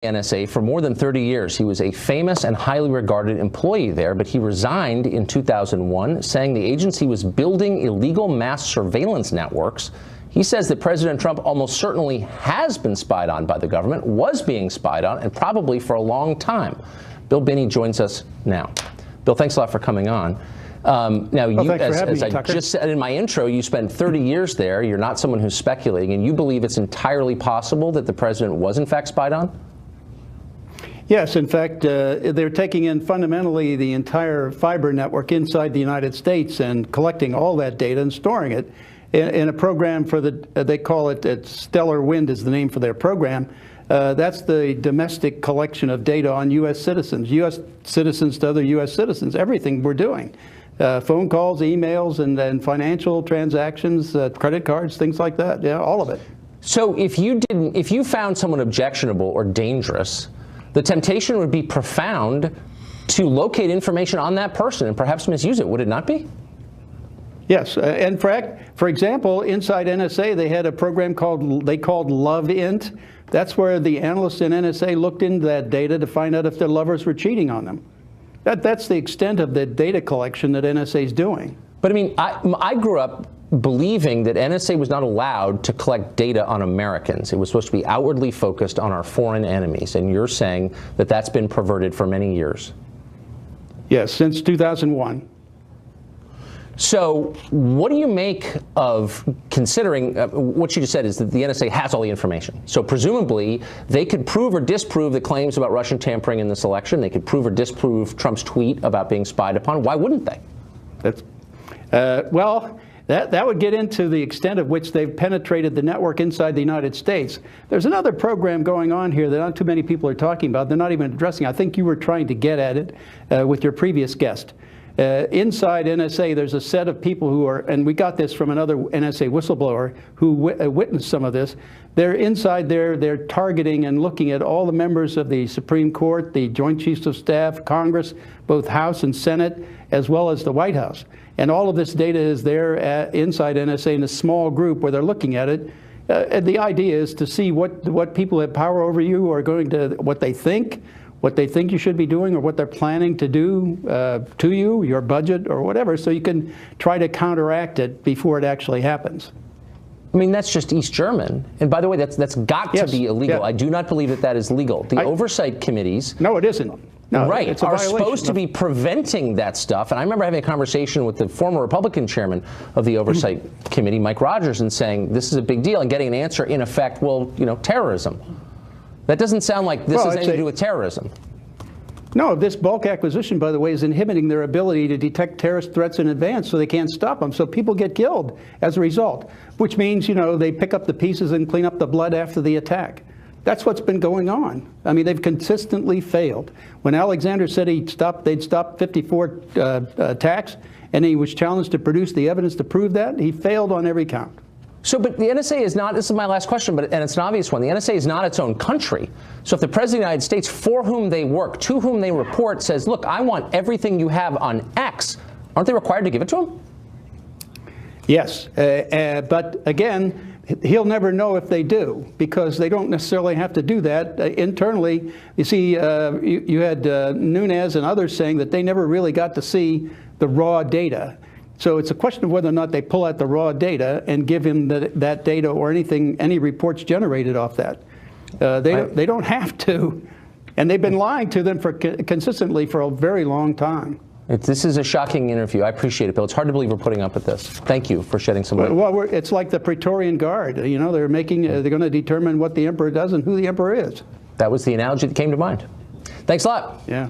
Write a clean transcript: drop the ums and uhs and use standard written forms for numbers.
NSA for more than 30 years. He was a famous and highly regarded employee there, but he resigned in 2001, saying the agency was building illegal mass surveillance networks. He says that President Trump almost certainly has been spied on by the government, was being spied on, and probably for a long time. Bill Binney joins us now. Bill, thanks a lot for coming on. Now, you, as I just said in my intro, you spent 30 years there. You're not someone who's speculating, and you believe it's entirely possible that the president was, in fact, spied on? Yes, in fact, they're taking in fundamentally the entire fiber network inside the United States and collecting all that data and storing it in a program for they call it Stellar Wind is the name for their program. That's the domestic collection of data on U.S. citizens to other U.S. citizens, everything we're doing. Phone calls, emails, and financial transactions, credit cards, things like that. Yeah, all of it. So if you found someone objectionable or dangerous, the temptation would be profound to locate information on that person and perhaps misuse it, would it not be? Yes, and for example, inside NSA, they had a program called LoveInt. That's where the analysts in NSA looked into that data to find out if their lovers were cheating on them. That's the extent of the data collection that NSA is doing. But I mean, I grew up believing that NSA was not allowed to collect data on Americans. It was supposed to be outwardly focused on our foreign enemies. And you're saying that that's been perverted for many years. Yes, since 2001. So what do you make of considering what you just said is that the NSA has all the information? So presumably they could prove or disprove the claims about Russian tampering in this election. They could prove or disprove Trump's tweet about being spied upon. Why wouldn't they? Well, that would get into the extent of which they've penetrated the network inside the United States. There's another program going on here that not too many people are talking about. They're not even addressing. I think you were trying to get at it with your previous guest. Inside NSA, there's a set of people who are, and we got this from another NSA whistleblower who witnessed some of this. They're inside there, they're targeting and looking at all the members of the Supreme Court, the Joint Chiefs of Staff, Congress, both House and Senate, as well as the White House. And all of this data is there inside NSA in a small group where they're looking at it. And the idea is to see what people have power over you are going to, what they think you should be doing or what they're planning to do to you, your budget or whatever, so you can try to counteract it before it actually happens. I mean, that's just East German. And by the way, that's got to be illegal. Yeah. I do not believe that is legal. The oversight committees... No, it isn't. No, right, it's a are violation supposed to be preventing that stuff. And I remember having a conversation with the former Republican chairman of the Oversight Committee, Mike Rogers, and saying this is a big deal and getting an answer, in effect, well, you know, terrorism. That doesn't sound like this has anything to do with terrorism. No, this bulk acquisition, by the way, is inhibiting their ability to detect terrorist threats in advance, so they can't stop them. So people get killed as a result, which means, you know, they pick up the pieces and clean up the blood after the attack. That's what's been going on. I mean, they've consistently failed. When Alexander said they'd stop 54 attacks, and he was challenged to produce the evidence to prove that, he failed on every count. So, but the NSA is not, this is my last question, and it's an obvious one, the NSA is not its own country. So if the President of the United States, for whom they work, to whom they report, says, look, I want everything you have on X, aren't they required to give it to him? Yes, but again, he'll never know if they do, because they don't necessarily have to do that internally. You see, you had Nunes and others saying that they never really got to see the raw data. So it's a question of whether or not they pull out the raw data and give him that data or any reports generated off that. They don't have to, and they've been lying to them consistently for a very long time. This is a shocking interview. I appreciate it, Bill. It's hard to believe we're putting up with this. Thank you for shedding some light. Well, it's like the Praetorian Guard. You know, they're going to determine what the emperor does and who the emperor is. That was the analogy that came to mind. Thanks a lot. Yeah.